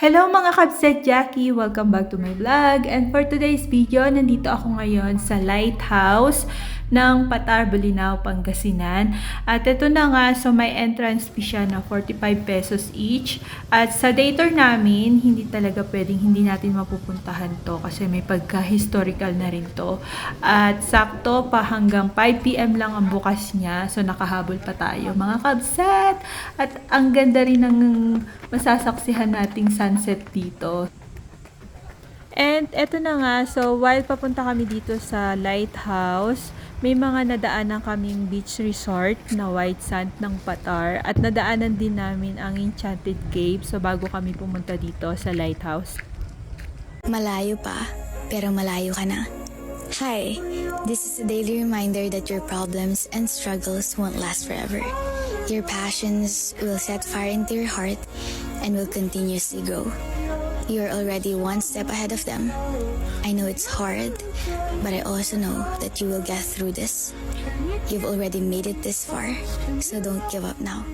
Hello mga kabset, Jackie! Welcome back to my vlog. And for today's video, nandito ako ngayon sa lighthouse ng Patar, Bolinao, Pangasinan. At ito na nga, so may entrance fee siya na 45 pesos each. At sa day tour namin, hindi talaga pwedeng hindi natin mapupuntahan to kasi may pagka-historical na rin to. At sakto pa hanggang 5 PM lang ang bukas niya. So nakahabol pa tayo mga kabset. At ang ganda rin ng masasaksihan nating sunset dito. And eto na nga, so while papunta kami dito sa lighthouse, may mga nadaanan kaming beach resort na white sand ng Patar at nadaanan din namin ang Enchanted Cave so bago kami pumunta dito sa lighthouse. Malayo pa, pero malayo ka na. Hi, this is a daily reminder that your problems and struggles won't last forever. Your passions will set fire into your heart and will continuously grow. You're already one step ahead of them. I know it's hard, but I also know that you will get through this. You've already made it this far, so don't give up now.